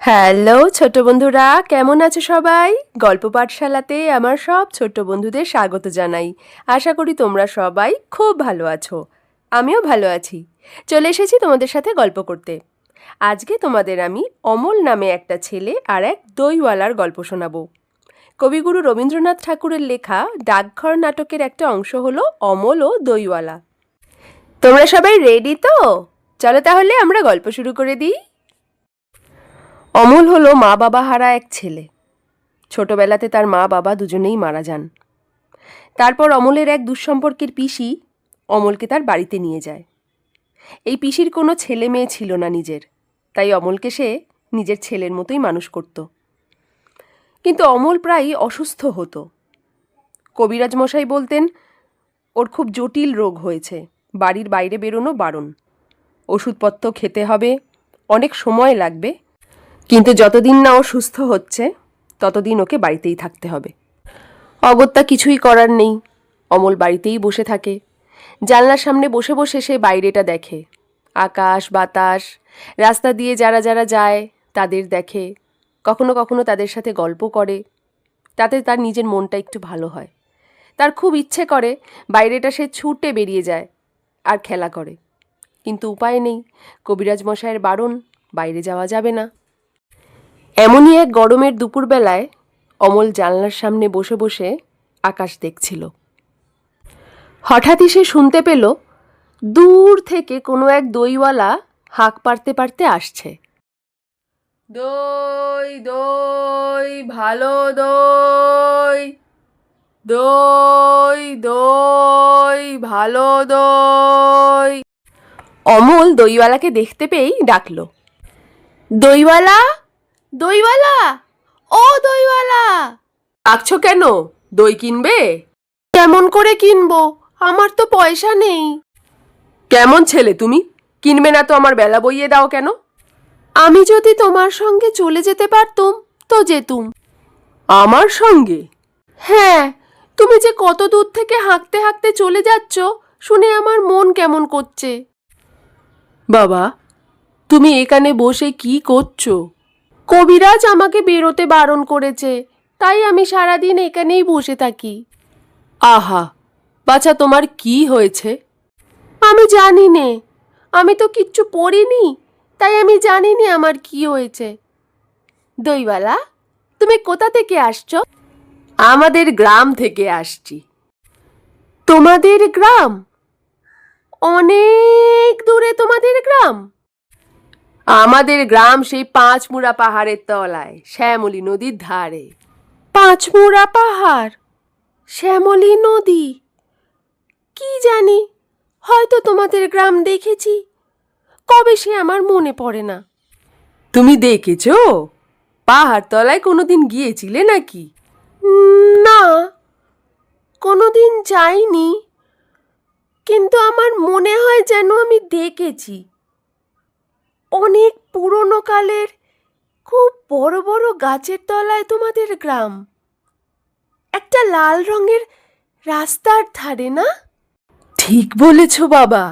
Hello ছোট বন্ধুরা, কেমন আছো সবাই? গল্প পাঠশালাতে আমার সব ছোট বন্ধুদের স্বাগত জানাই। আশা করি তোমরা সবাই খুব ভালো আছো। আমিও ভালো আছি। চলে এসেছি তোমাদের সাথে গল্প করতে। আজকে তোমাদের আমি অমল নামে একটা ছেলে আর এক দইওয়ালার গল্প শোনাবো। কবিগুরু রবীন্দ্রনাথ ঠাকুরের লেখা ডাকঘর নাটকের একটা অংশ হলো অমল ও দইওয়ালা। তোমরা সবাই রেডি তো? চলো তাহলে আমরা গল্প শুরু করে দিই। অমল হলো মা বাবা হারা এক ছেলে। ছোটবেলাতে তার মা বাবা দুজনেই মারা যান। তারপর অমলের এক দুঃসম্পর্কের পিসি অমলকে তার বাড়িতে নিয়ে যায়। এই পিসির কোনো ছেলে মেয়ে ছিল না নিজের, তাই অমলকে সে নিজের ছেলের মতোই মানুষ করত। কিন্তু অমল প্রায়ই অসুস্থ হতো। কবিরাজ মশাই বলতেন ওর খুব জটিল রোগ হয়েছে, বাড়ির বাইরে বেরোনো বারণ, ওষুধপত্র খেতে হবে, অনেক সময় লাগবে, কিন্তু যতদিন না ও সুস্থ হচ্ছে ততদিন ওকে বাড়িতেই থাকতে হবে। অগত্যা কিছুই করার নেই, অমল বাড়িতেই বসে থাকে। জানলার সামনে বসে বসে সে বাইরেটা দেখে, আকাশ বাতাস, রাস্তা দিয়ে যারা যারা যায় তাদের দেখে, কখনো কখনো তাদের সাথে গল্প করে। তাতে তার নিজের মনটা একটু ভালো হয়। তার খুব ইচ্ছে করে বাইরেটা সে ছুটে বেরিয়ে যায় আর খেলা করে, কিন্তু উপায় নেই, কবিরাজ মশাইয়ের বারণ, বাইরে যাওয়া যাবে না। এমনই এক গরমের দুপুরবেলায় অমল জানলার সামনে বসে বসে আকাশ দেখছিল। হঠাৎই সে শুনতে পেল দূর থেকে কোনো এক দইওয়ালা হাঁক পারতে পারতে আসছে। দই দই, ভালো দই, দই দই, ভালো দই। অমল দইওয়ালাকে দেখতে পেয়েই ডাকলো, দইওয়ালা, দইওয়ালা, ও দইওয়ালা। ডাকছো কেন? দই কিনবে? কেমন করে কিনবো, আমার তো পয়সা নেই। কেমন ছেলে তুমি, কিনবে না তো আমার বেলা বইয়ে দাও কেন? আমি যদি তোমার সঙ্গে চলে যেতে পারতুম তো যেতুম। আমার সঙ্গে? হ্যাঁ, তুমি যে কত দূর থেকে হাঁকতে হাঁকতে চলে যাচ্ছ শুনে আমার মন কেমন করছে। বাবা, তুমি এখানে বসে কি করছো? কবিরাজ আমাকে বেরোতে বারণ করেছে, তাই আমি সারাদিন এখানেই বসে থাকি। আহা বাছা, তোমার কি হয়েছে? আমি জানি নে, আমি তো কিচ্ছু পড়িনি, তাই আমি জানি নে আমার কি হয়েছে। দইওয়ালা, তুমি কোথা থেকে আসছো? আমাদের গ্রাম থেকে আসছি। তোমাদের গ্রাম? অনেক দূরে তোমাদের গ্রাম? আমাদের গ্রাম সেই পাঁচমুড়া পাহাড়ের তলায়, শ্যামলী নদীর ধারে। পাঁচমুড়া পাহাড়, শ্যামলী নদী, কি জানি, হয়তো তোমাদের গ্রাম দেখেছি, কবে সে আমার মনে পড়ে না। তুমি দেখেছো? পাহাড় তলায় কোনোদিন গিয়েছিলে নাকি? না, কোনোদিন যাইনি, কিন্তু আমার মনে হয় যেন আমি দেখেছি। অনেক পুরনো কালের খুব বড় বড় গাছের তলায় তোমাদের গ্রাম, একটা লাল রঙের রাস্তার ধারে, না? ঠিক বলেছ বাবা।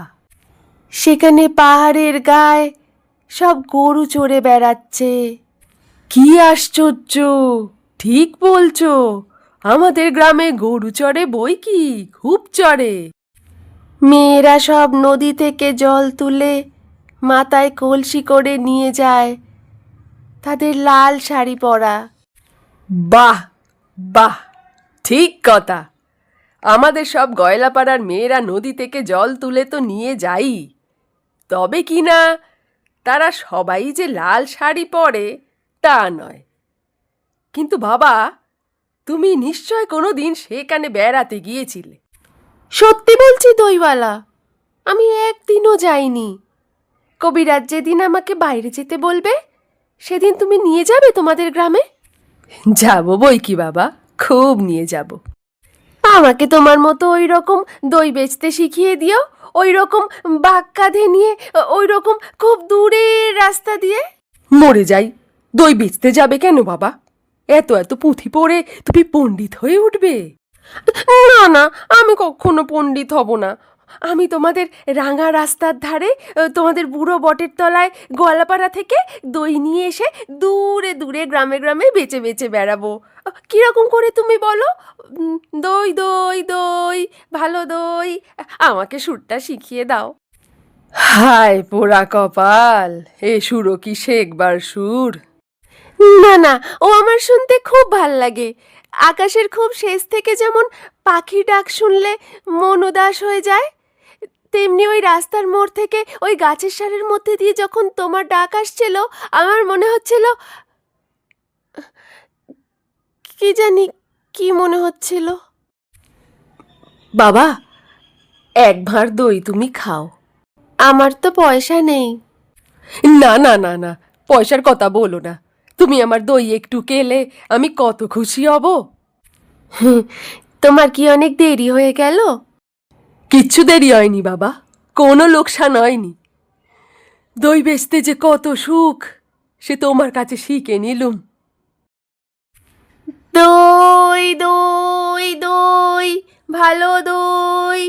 সেখানে পাহাড়ের গায়ে সব গরু চড়ে বেড়াচ্ছে। কি আশ্চর্য, ঠিক বলছো, আমাদের গ্রামে গরু চড়ে বই কি, খুব চড়ে। মেয়েরা সব নদী থেকে জল তুলে মাথায় কলসি করে নিয়ে যায়, তাদের লাল শাড়ি পরা। বাহ বাহ, ঠিক কথা, আমাদের সব গয়লাপাড়ার মেয়েরা নদী থেকে জল তুলে তো নিয়ে যাই, তবে কি না তারা সবাই যে লাল শাড়ি পরে তা নয়। কিন্তু বাবা, তুমি নিশ্চয় কোনো দিন সেখানে বেড়াতে গিয়েছিলে? সত্যি বলছি দইওয়ালা, আমি একদিনও যাইনি। কবিরাজ যেদিন আমাকে বাইরে যেতে বলবে সেদিন তুমি নিয়ে যাবে তোমাদের গ্রামে? যাব বই কি বাবা, খুব নিয়ে যাব। আমাকে তোমার মতো ওই রকম দই বেচতে শিখিয়ে দিও, ওই রকম বাঁক কাঁধে নিয়ে, ওই রকম খুব দূরের রাস্তা দিয়ে। মরে যাই, দই বেচতে যাবে কেন বাবা? এত এত পুঁথি পড়ে তুমি পণ্ডিত হয়ে উঠবে। না না, আমি কখনো পণ্ডিত হব না, আমি তোমাদের রাঙা রাস্তার ধারে তোমাদের বুড়ো বটের তলায় গোয়ালাপাড়া থেকে দই নিয়ে এসে দূরে দূরে গ্রামে গ্রামে বেচে বেচে বেড়াবো। কিরকম করে তুমি বলো? দই দই দই, ভালো দই। আমাকে সুরটা শিখিয়ে দাও। হায় পোড়া কপাল, এ সুরও কি শেখবার সুর? না না, ও আমার শুনতে খুব ভাল লাগে। আকাশের খুব শেষ থেকে যেমন পাখির ডাক শুনলে মন উদাস হয়ে যায়, তেমনি ওই রাস্তার মোড় থেকে ওই গাছের সারির মধ্যে দিয়ে যখন তোমার ডাক আসছিল, আমার মনে হচ্ছিল, কি জানি কি মনে হচ্ছিল। বাবা, এক ভাঁড় দই তুমি খাও। আমার তো পয়সা নেই। না না না না, পয়সার কথা বলো না। তুমি আমার দই একটু খেলে আমি কত খুশি হব। তোমার কি অনেক দেরি হয়ে গেল? কিচ্ছু দেরি হয়নি বাবা, কোনো লোকসান হয়নি। দই বেচতে যে কত সুখ, সে তোমার কাছে শিখে নিলুম। দই দই দই, ভালো দই,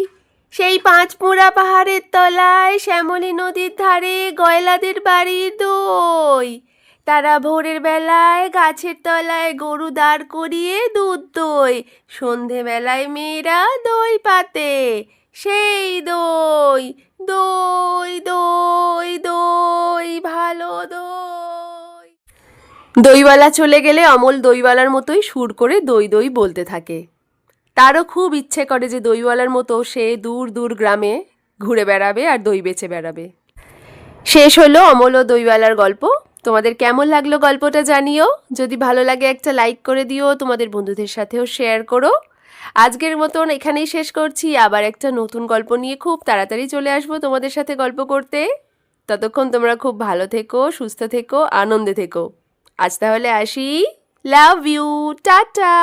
সেই পাঁচমুড়া পাহাড়ের তলায় শ্যামলী নদীর ধারে গয়লাদের বাড়ির দই। তারা ভোরের বেলায় গাছের তলায় গরু দাঁড় করিয়ে দুধ দই, সন্ধেবেলায় মেয়েরা দই পাতে, সেই দই। দই দই দই, ভালো দই। দইওয়ালা চলে গেলে অমল দইওয়ালার মতোই সুর করে দই দই বলতে থাকে। তারও খুব ইচ্ছে করে যে দইওয়ালার মতো সে দূর দূর গ্রামে ঘুরে বেড়াবে আর দই বেচে বেড়াবে। শেষ হলো অমল ও দইওয়ালার গল্প। তোমাদের কেমন লাগলো গল্পটা জানিও। যদি ভালো লাগে একটা লাইক করে দিও, তোমাদের বন্ধুদের সাথেও শেয়ার করো। আজকের মতন এখানেই শেষ করছি। আবার একটা নতুন গল্প নিয়ে খুব তাড়াতাড়ি চলে আসবো তোমাদের সাথে গল্প করতে। ততক্ষণ তোমরা খুব ভালো থেকো, সুস্থ থেকো, আনন্দে থেকো। আজ তাহলে আসি। Love you, tata.